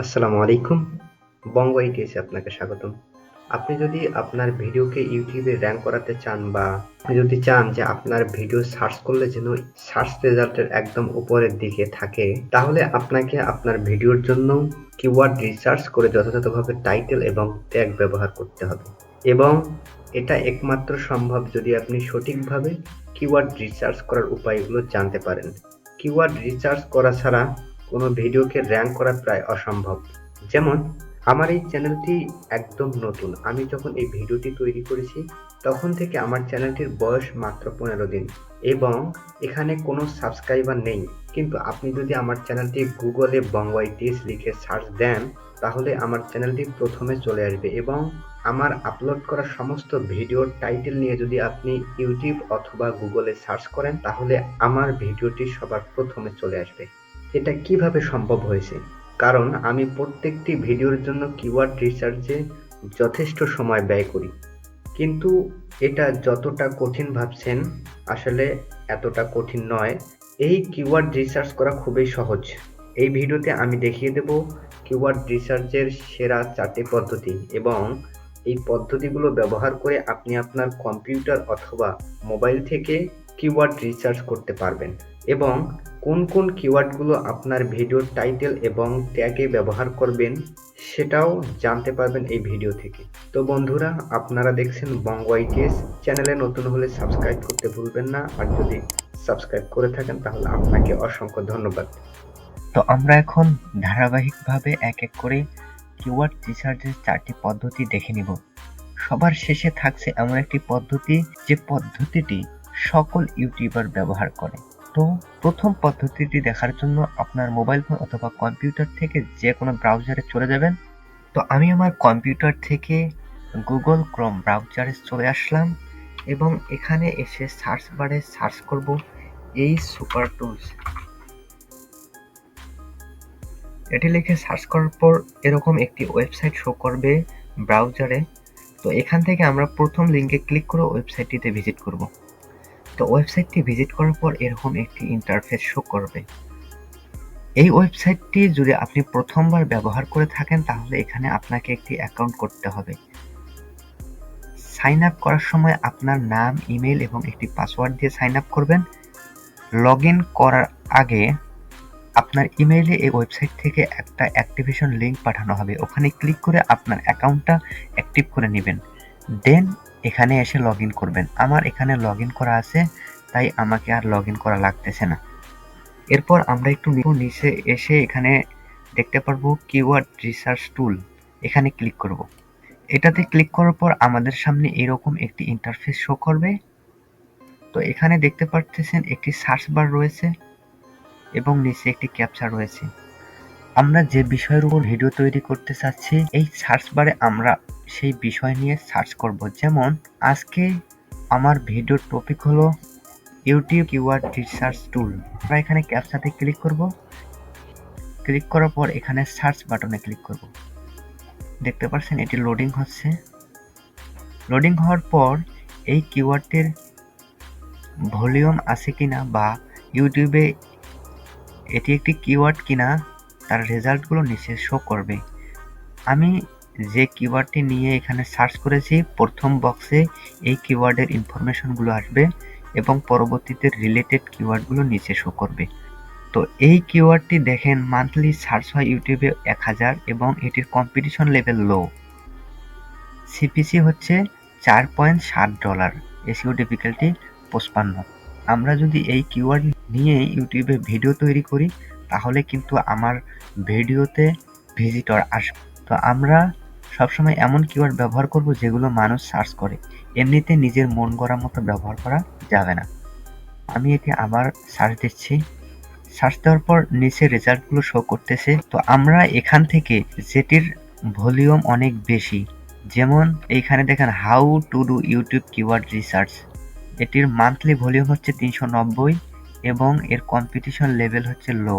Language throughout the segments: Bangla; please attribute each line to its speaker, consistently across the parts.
Speaker 1: আসসালামু আলাইকুম। bongoits আপনাকে স্বাগতম। আপনি যদি আপনার ভিডিওকে ইউটিউবে র‍্যাঙ্ক করাতে চান বা আপনি যদি চান যে আপনার ভিডিও সার্চ করলে যেন সার্চ রেজাল্টের একদম উপরের দিকে থাকে, তাহলে আপনাকে আপনার ভিডিওর জন্য কিওয়ার্ড রিসার্চ করে যথাযথভাবে টাইটেল এবং ট্যাগ ব্যবহার করতে হবে। এবং এটা একমাত্র সম্ভব যদি আপনি সঠিকভাবে কিওয়ার্ড রিসার্চ করার উপায়গুলো জানতে পারেন। কিওয়ার্ড রিসার্চ করা ছাড়া কোনো ভিডিওকে র‍্যাঙ্ক করা প্রায় অসম্ভব। যেমন আমার এই চ্যানেলটি একদম নতুন। আমি যখন এই ভিডিওটি তৈরি করেছি তখন থেকে আমার চ্যানেলটির বয়স মাত্র ১৫ দিন এবং এখানে কোনো সাবস্ক্রাইবার নেই। কিন্তু আপনি যদি আমার চ্যানেলটি গুগলে bongoits লিখে সার্চ দেন তাহলে আমার চ্যানেলটি প্রথমে চলে আসবে এবং আমার আপলোড করা সমস্ত ভিডিওর টাইটেল নিয়ে যদি আপনি ইউটিউব অথবা গুগলে সার্চ করেন তাহলে আমার ভিডিওটি সবার প্রথমে চলে আসবে। এটা কিভাবে সম্ভব হয়েছে? কারণ আমি প্রত্যেকটি ভিডিওর জন্য কিওয়ার্ড রিসার্চে যথেষ্ট সময় ব্যয় করি। কিন্তু এটা যতটা কঠিন ভাবছেন আসলে এতটা কঠিন নয়। এই কিওয়ার্ড রিসার্চ করা খুবই সহজ। এই ভিডিওতে আমি দেখিয়ে দেব কিওয়ার্ড রিসার্চের সেরা ৪টি পদ্ধতি এবং এই পদ্ধতিগুলো ব্যবহার করে আপনি আপনার কম্পিউটার অথবা মোবাইল থেকে কিওয়ার্ড রিসার্চ করতে পারবেন এবং কোন কোন কিওয়ার্ডগুলো আপনার ভিডিওর টাইটেল এবং ট্যাগে ব্যবহার করবেন সেটাও জানতে পারবেন এই ভিডিও থেকে। তো বন্ধুরা, আপনারা দেখছেন bongoits। চ্যানেলে নতুন হলে সাবস্ক্রাইব করতে ভুলবেন না, আর যদি সাবস্ক্রাইব করে থাকেন তাহলে আপনাকে অসংখ্য ধন্যবাদ।
Speaker 2: তো আমরা এখন ধারাবাহিকভাবে এক এক করে কিওয়ার্ড রিসার্চের 4টি পদ্ধতি দেখে নিব। সবার শেষে থাকছে এমন একটি পদ্ধতি যে পদ্ধতিটি সকল ইউটিউবার ব্যবহার করে। তো প্রথম পদ্ধতিটি দেখার জন্য আপনার মোবাইল ফোন অথবা কম্পিউটার থেকে যে কোনো ব্রাউজারে চলে যাবেন। তো আমি আমার কম্পিউটার থেকে গুগল ক্রোম ব্রাউজারে চলে আসলাম এবং এখানে এসে সার্চ বারে সার্চ করব এই সুপার টুলস। এটি লিখে সার্চ করার পর এরকম একটি ওয়েবসাইট শো করবে ব্রাউজারে। তো এখান থেকে আমরা প্রথম লিঙ্কে ক্লিক করে ওয়েবসাইটটিতে ভিজিট করব। তো ওয়েবসাইটটি ভিজিট করার পর এরকম একটি ইন্টারফেস শো করবে। এই ওয়েবসাইটটি যদি আপনি প্রথমবার ব্যবহার করে থাকেন তাহলে এখানে আপনাকে একটি অ্যাকাউন্ট করতে হবে। সাইন আপ করার সময় আপনার নাম, ইমেল এবং একটি পাসওয়ার্ড দিয়ে সাইন আপ করবেন। লগ ইন করার আগে আপনার ইমেইলে এই ওয়েবসাইট থেকে একটা অ্যাক্টিভেশন লিঙ্ক পাঠানো হবে। ওখানে ক্লিক করে আপনার অ্যাকাউন্টটা অ্যাক্টিভ করে নেবেন। দেন এখানে এসে লগ ইন করবেন। আমার এখানে লগ ইন করা আছে, তাই আমাকে আর লগ ইন করা লাগতেছে না। এরপর আমরা একটু নিচে এসে এখানে দেখতে পারবো কিওয়ার্ড রিসার্চ টুল। এখানে ক্লিক করব। এটাতে ক্লিক করার পর আমাদের সামনে এরকম একটি ইন্টারফেস শো করবে। তো এখানে দেখতে পাচ্ছেন একটি সার্চ বার রয়েছে এবং নিচে একটি ক্যাপচা রয়েছে। আমরা যে বিষয়ের উপর ভিডিও তৈরি করতে চাচ্ছি এই সার্চ বারে আমরা সেই বিষয় নিয়ে সার্চ করব। যেমন আজকে আমার ভিডিওর টপিক হলো ইউটিউব কিওয়ার্ড রিসার্চ টুল। আমরা এখানে ক্যাপচাতে ক্লিক করব। ক্লিক করার পর এখানে সার্চ বাটনে ক্লিক করব। দেখতে পাচ্ছেন এটি লোডিং হচ্ছে। লোডিং হওয়ার পর এই কিওয়ার্ডটির ভলিউম আছে কিনা বা ইউটিউবে এটি একটি কিওয়ার্ড কিনা তার রেজাল্টগুলো নিচে শো করবে। আমি যে কিওয়ার্ডটি নিয়ে এখানে সার্চ করেছি প্রথম বক্সে এই কিওয়ার্ডের ইনফরমেশনগুলো আসবে এবং পরবর্তীতে রিলেটেড কিওয়ার্ডগুলো নিচে শো করবে। তো এই কিওয়ার্ডটি দেখেন মান্থলি সার্চ হয় ইউটিউবে 1000 এবং এটির কম্পিটিশন লেভেল লো। সিপিসি হচ্ছে $4.7, এসইও ডিফিকাল্টি 55। আমরা যদি এই কিওয়ার্ড নিয়ে ইউটিউবে ভিডিও তৈরি করি তাহলে কিন্তু আমার ভিডিওতে ভিজিটর আসবে। তো আমরা সবসময় এমন কিওয়ার্ড ব্যবহার করব যেগুলো মানুষ সার্চ করে, এমনিতে নিজের মন গড়া মতো ব্যবহার করা যাবে না। আমি এটি আবার সার্চ দিচ্ছি। সার্চ দেওয়ার পর নিচে রেজাল্টগুলো শো করতেছে। তো আমরা এখান থেকে যেটির ভলিউম অনেক বেশি, যেমন এইখানে দেখেন how to do YouTube keyword research, এটির মান্থলি ভলিউম হচ্ছে 390 এবং এর কম্পিটিশন লেভেল হচ্ছে লো,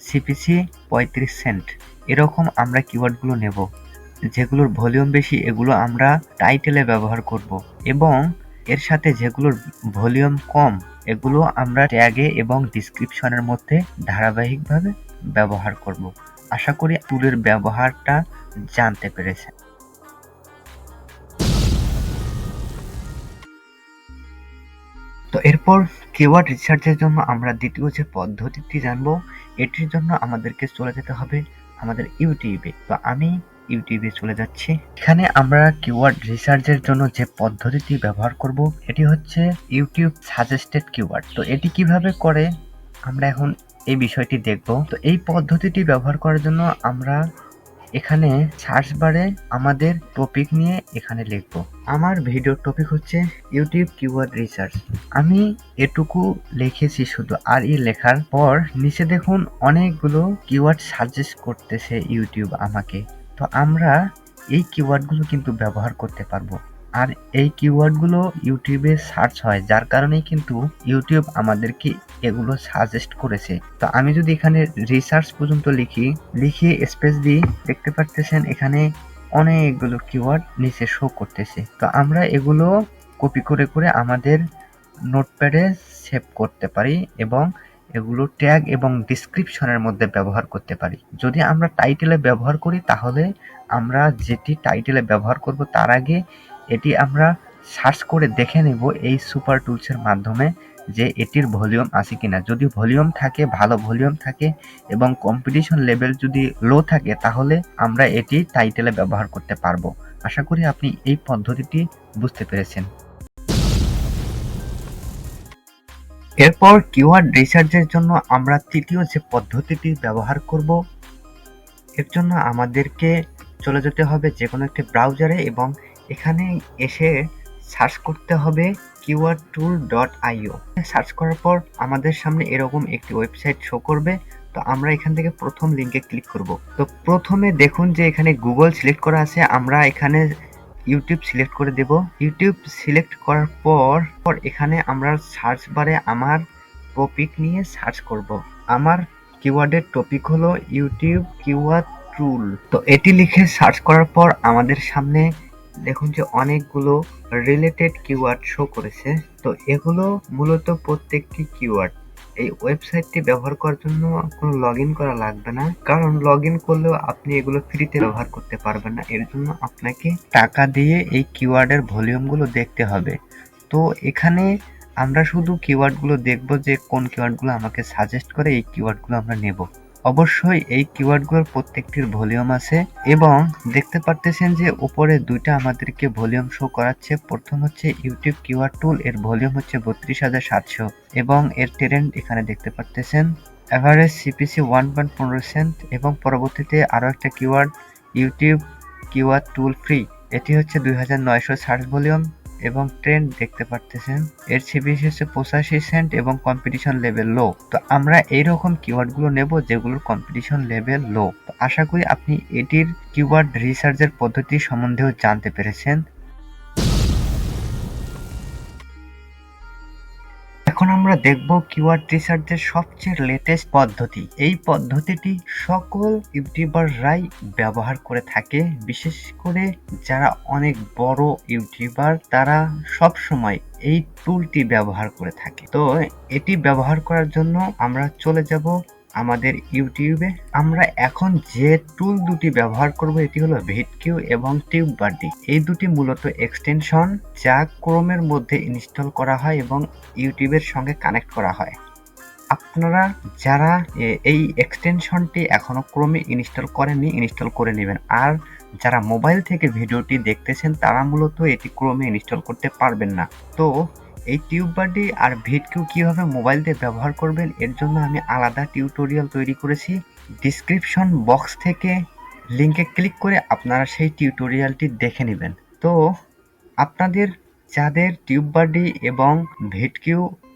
Speaker 2: সিপিসি 35 সেন্ট। এরকম আমরা কিওয়ার্ডগুলো নেব। যেগুলোর ভলিউম বেশি এগুলো আমরা টাইটেলে ব্যবহার করব এবং এর সাথে যেগুলোর ভলিউম কম এগুলো আমরা ট্যাগে এবং ডিসক্রিপশনের মধ্যে ধারাবাহিকভাবে ব্যবহার করব। আশা করি টুলের ব্যবহারটা জানতে পেরেছেন। তো এরপর কিওয়ার্ড রিসার্চের জন্য আমরা দ্বিতীয় যে পদ্ধতিটি জানবো, এটির জন্য আমাদেরকে চলে যেতে হবে আমাদের ইউটিউবে। তো আমি ইউটিউবে চলে যাচ্ছি। এখানে আমরা কিওয়ার্ড রিসার্চের জন্য যে পদ্ধতিটি ব্যবহার করব এটি হচ্ছে ইউটিউব সাজেস্টেড কিওয়ার্ড। তো এটি কিভাবে করে আমরা এখন এই বিষয়টি দেখব। তো এই পদ্ধতিটি ব্যবহার করার জন্য আমরা এখানে সার্চ বারে আমাদের টপিক নিয়ে এখানে লিখব। আমার ভিডিওর টপিক হচ্ছে ইউটিউব কিওয়ার্ড রিসার্চ। আমি এটুকু লিখেছি শুধু, আর লেখার পর নিচে দেখুন অনেকগুলো কিওয়ার্ড সাজেস্ট করতেছে ইউটিউব আমাকে। তো আমরা এই কিওয়ার্ডগুলো কিন্তু ব্যবহার করতে পারবো। আর এই কিওয়ার্ডগুলো ইউটিউবে সার্চ হয়, যার কারণেই কিন্তু ইউটিউব আমাদেরকে এগুলো সাজেস্ট করেছে। তো আমি যদি এখানে রিসার্চ পর্যন্ত লিখে স্পেস দিই, দেখতে পারতেছেন এখানে অনেকগুলো কিওয়ার্ড নিচে শো করতেছে। তো আমরা এগুলো কপি করে করে আমাদের নোটপ্যাডে সেভ করতে পারি এবং এগুলো ট্যাগ এবং ডিসক্রিপশনের মধ্যে ব্যবহার করতে পারি। যদি আমরা টাইটেলে ব্যবহার করি তাহলে আমরা যেটি টাইটেলে ব্যবহার করব তার আগে এটি আমরা সার্চ করে দেখে নেব এই সুপার টুলসের মাধ্যমে যে এটির ভলিউম আছে কিনা। যদি ভলিউম থাকে, ভালো ভলিউম থাকে এবং কম্পিটিশন লেভেল যদি লো থাকে তাহলে আমরা এটি টাইটেলে ব্যবহার করতে পারবো। আশা করি আপনি এই পদ্ধতিটি বুঝতে পেরেছেন। এরপর কিওয়ার্ড রিসার্চের জন্য আমরা তৃতীয় যে পদ্ধতিটি ব্যবহার করব, এর জন্য আমাদেরকে চলে যেতে হবে যে কোনো একটি ব্রাউজারে এবং এখানে এসে সার্চ করতে হবে keywordtool.io। সার্চ করার পর আমাদের সামনে এরকম একটি ওয়েবসাইট শো করবে। তো আমরা এখান থেকে প্রথম লিঙ্কে ক্লিক করব। তো প্রথমে দেখুন যে এখানে গুগল সিলেক্ট করা আছে, আমরা এখানে ইউটিউব সিলেক্ট করে দেব। ইউটিউব সিলেক্ট করার পর এখানে আমরা সার্চ বারে আমার টপিক নিয়ে সার্চ করব। আমার কিওয়ার্ডের টপিক হলো ইউটিউব কিওয়ার্ড টুল। তো এটি লিখে সার্চ করার পর আমাদের সামনে দেখুন যে অনেকগুলো রিলেটেড কিওয়ার্ড শো করেছে। তো এগুলো মূলত প্রত্যেকটি কিওয়ার্ড। এই ওয়েবসাইটটি ব্যবহার করার জন্য কোনো লগইন করা লাগবে না, কারণ লগইন করলেও আপনি এগুলো ফ্রিতে ব্যবহার করতে পারবেন না। এর জন্য আপনাকে টাকা দিয়ে এই কিওয়ার্ডের ভলিউমগুলো দেখতে হবে। তো এখানে আমরা শুধু কিওয়ার্ডগুলো দেখব যে কোন কিওয়ার্ডগুলো আমাকে সাজেস্ট করে, এই কিওয়ার্ডগুলো আমরা নেব। অবশ্যই এই কিওয়ার্ডগুলোর প্রত্যেকটির ভলিউম আছে এবং দেখতে পারতেছেন যে উপরে দুইটা আমাদেরকে ভলিউম শো করাচ্ছে। প্রথম হচ্ছে ইউটিউব কিওয়ার্ড টুল, এর ভলিউম হচ্ছে 32,700 এবং এর ট্রেন্ড এখানে দেখতে পারতেছেন এভারেজ সিপিসি 1.15 সেন্ট এবং পরবর্তীতে আরো একটা কিওয়ার্ড ইউটিউব কিওয়ার্ড টুল ফ্রি, এটি হচ্ছে 2,900 সার্চ ভলিউম এবং ট্রেন্ড দেখতে পারতেছেন এর সিপিসি হচ্ছে 85 সেন্ট এবং কম্পিটিশন লেভেল লো। তো আমরা এইরকম কিওয়ার্ডগুলো নেব যেগুলোর কম্পিটিশন লেভেল লো। তো আশা করি আপনি এটির কিওয়ার্ড রিসার্চের পদ্ধতি সম্বন্ধেও জানতে পেরেছেন। এখন আমরা দেখব কিওয়ার্ড রিসার্চের সবচেয়ে লেটেস্ট পদ্ধতি। এই পদ্ধতিটি সকল ইউটিউবাররাই ব্যবহার করে থাকে, বিশেষ করে যারা অনেক বড় ইউটিউবার তারা সব সময় এই টুলটি ব্যবহার করে থাকে। তো এটি ব্যবহার করার জন্য আমরা চলে যাব আমাদের ইউটিউবে। আমরা এখন যে টুল দুটি ব্যবহার করব এটি হলো vidiq এবং টিউববারডি। এই দুটি মূলত এক্সটেনশন যা ক্রোমের মধ্যে ইনস্টল করা হয় এবং ইউটিউবের সঙ্গে কানেক্ট করা হয়। আপনারা যারা এই এক্সটেনশনটি এখনো ক্রোমে ইনস্টল করেননি, ইনস্টল করে নেবেন। আর যারা মোবাইল থেকে ভিডিওটি দেখতেছেন তারা মূলত এটি ক্রোমে ইনস্টল করতে পারবেন না। তো এই টিউববারডি আর vidiq কিভাবে মোবাইল দিয়ে ব্যবহার করবেন এর জন্য আমি আলাদা টিউটোরিয়াল তৈরি করেছি। ডিসক্রিপশন বক্স থেকে লিংকে ক্লিক করে আপনারা সেই টিউটোরিয়ালটি দেখে নেবেন। তো আপনাদের যাদের টিউববারডি এবং vidiq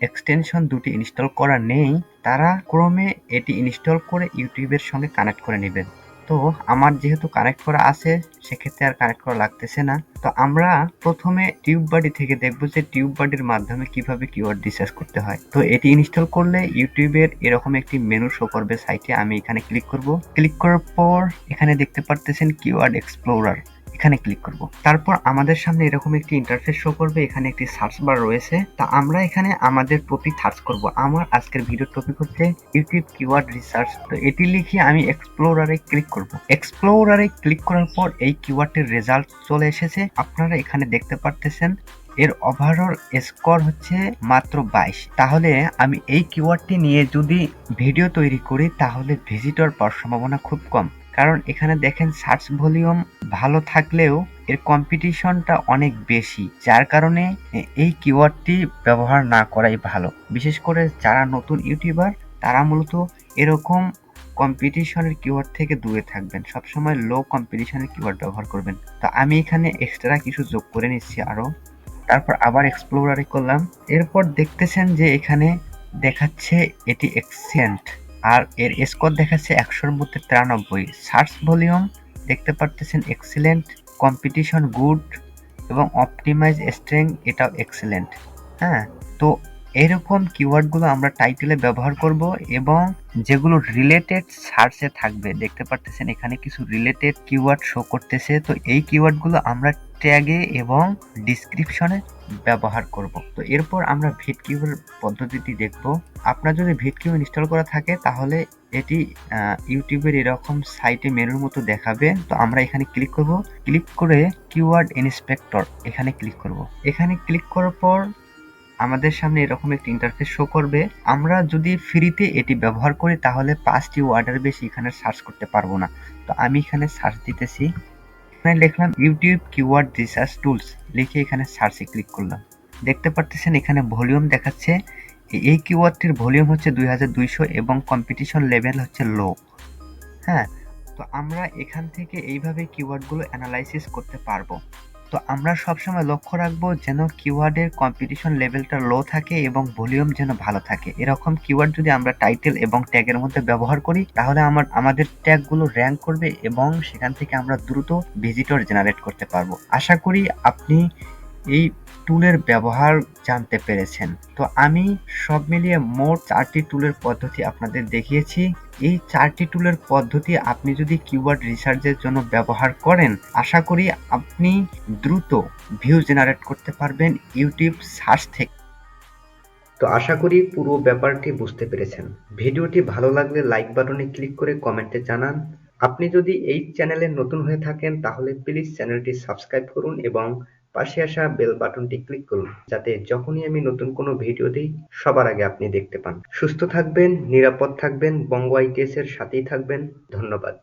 Speaker 2: এক্সটেনশন দুটি ইনস্টল করা নেই তারা ক্রোমে এটি ইনস্টল করে ইউটিউবের সঙ্গে কানেক্ট করে নেবেন। তো আমার যেহেতু কানেক্ট করা আছে সেক্ষেত্রে আর কানেক্ট করা লাগতেছে না। তো আমরা প্রথমে টিউববারডি থেকে দেখব যে টিউববারডির মাধ্যমে কিভাবে কিওয়ার্ড রিসার্চ করতে হয়। তো এটি ইনস্টল করলে ইউটিউবের এরকম একটি মেনু শো করবে সাইটে। আমি এখানে ক্লিক করব। ক্লিক করার পর এখানে দেখতে পারতেছেন কিওয়ার্ড এক্সপ্লোরার। এখানে ক্লিক করব। তারপর আমাদের সামনে এরকম একটি ইন্টারফেস শো করবে, এখানে একটি সার্চ বার রয়েছে। তা আমরা এখানে আমাদের টপিক সার্চ করব। আমার আজকের ভিডিওর টপিক হচ্ছে ইউটিউব কিওয়ার্ড রিসার্চ। তো এটি লিখে আমি এক্সপ্লোরারে ক্লিক করব। এক্সপ্লোরারে ক্লিক করার পর এই কিওয়ার্ডটির রেজাল্ট চলে এসেছে। আপনারা এখানে দেখতে পারতেছেন এর ওভারঅল স্কোর হচ্ছে মাত্র 22। তাহলে আমি এই কিওয়ার্ডটি নিয়ে যদি ভিডিও তৈরি করি তাহলে ভিজিটর পাওয়ার সম্ভাবনা খুব কম। কারণ এখানে দেখেন সার্চ ভলিউম ভালো থাকলেও এর কম্পিটিশনটা অনেক বেশি, যার কারণে এই কিওয়ার্ডটি ব্যবহার না করাই ভালো। বিশেষ করে যারা নতুন ইউটিউবার তারা মূলত এরকম কম্পিটিশনের কিওয়ার্ড থেকে দূরে থাকবেন, সবসময় লো কম্পিটিশনের কিওয়ার্ড ব্যবহার করবেন। তো আমি এখানে এক্সট্রা কিছু যোগ করে নিচ্ছি আরো। তারপর আবার এক্সপ্লোরারে করলাম। এরপর দেখতেছেন যে এখানে দেখাচ্ছে এটি এক্সিলেন্ট, আর এর স্কোর দেখাচ্ছে 100-র মধ্যে 93। সার্চ ভলিউম দেখতে পারতেছেন এক্সিলেন্ট, কম্পিটিশন গুড এবং অপটিমাইজ স্ট্রেং এটাও এক্সিলেন্ট। হ্যাঁ, তো এরকম কিওয়ার্ডগুলো আমরা টাইটেলে ব্যবহার করব এবং যেগুলো রিলেটেড সার্চে থাকবে। দেখতে পারতেছেন এখানে কিছু রিলেটেড কিওয়ার্ড শো করতেছে। তো এই কিওয়ার্ডগুলো আমরা ট্যাগে এবং ডিসক্রিপশনে ব্যবহার করব। তো এরপর আমরা ভিডকিউবের পদ্ধতিটি দেখব। আপনার যদি ভিডকিউ ইনস্টল করা থাকে তাহলে এটি ইউটিউবের এরকম সাইটে মেনুর মতো দেখাবে। তো আমরা এখানে ক্লিক করব। ক্লিক করে কিওয়ার্ড ইন্সপেক্টর এখানে ক্লিক করব। এখানে ক্লিক করার পর আমাদের সামনে এরকম একটি ইন্টারফেস শো করবে। আমরা যদি ফ্রিতে এটি ব্যবহার করি তাহলে 5টি ওয়ার্ডের বেশি এখানে সার্চ করতে পারবো না। তো আমি এখানে সার্চ দিতেছি, এখানে লিখলাম ইউটিউব কিওয়ার্ড রিসার্চ টুলস, লিখে এখানে সার্চে ক্লিক করলাম। দেখতে পারতেছেন এখানে ভলিউম দেখাচ্ছে। এই কিওয়ার্ডটির ভলিউম হচ্ছে 2200 এবং কম্পিটিশন লেভেল হচ্ছে লো। হ্যাঁ, তো আমরা এখান থেকে এইভাবে কিওয়ার্ডগুলো অ্যানালাইসিস করতে পারবো। তো আমরা সবসময় লক্ষ্য রাখবো যেন কিওয়ার্ডের কম্পিটিশন লেভেলটা লো থাকে এবং ভলিউম যেন ভালো থাকে। এরকম কিওয়ার্ড যদি আমরা টাইটেল এবং ট্যাগের মধ্যে ব্যবহার করি তাহলে আমাদের ট্যাগগুলো র্যাঙ্ক করবে এবং সেখান থেকে আমরা দ্রুত ভিজিটর জেনারেট করতে পারবো। আশা করি আপনি এই টুলের ব্যবহার জানতে পেরেছেন। তো আমি সব মিলিয়ে মোট 4টি টুলের পদ্ধতি আপনাদের দেখিয়েছি। এই 4টি টুলের পদ্ধতি আপনি যদি কিওয়ার্ড রিসার্চের জন্য ব্যবহার করেন, আশা করি আপনি দ্রুত ভিউ জেনারেট করতে পারবেন ইউটিউব সার্চ থেকে।
Speaker 1: তো আশা করি পুরো ব্যাপারটি বুঝতে পেরেছেন। ভিডিওটি ভালো লাগলে লাইক বাটনে ক্লিক করে কমেন্টে জানান। আপনি যদি এই চ্যানেলে নতুন হয়ে থাকেন তাহলে প্লিজ চ্যানেলটি সাবস্ক্রাইব করুন এবং পাশে আসা বেল বাটনটি ক্লিক করুন, যাতে যখনই আমি নতুন কোনো ভিডিও দিই সবার আগে আপনি দেখতে পান। সুস্থ থাকবেন, নিরাপদ থাকবেন, বঙ্গো আইটিএস এর সাথেই থাকবেন। ধন্যবাদ।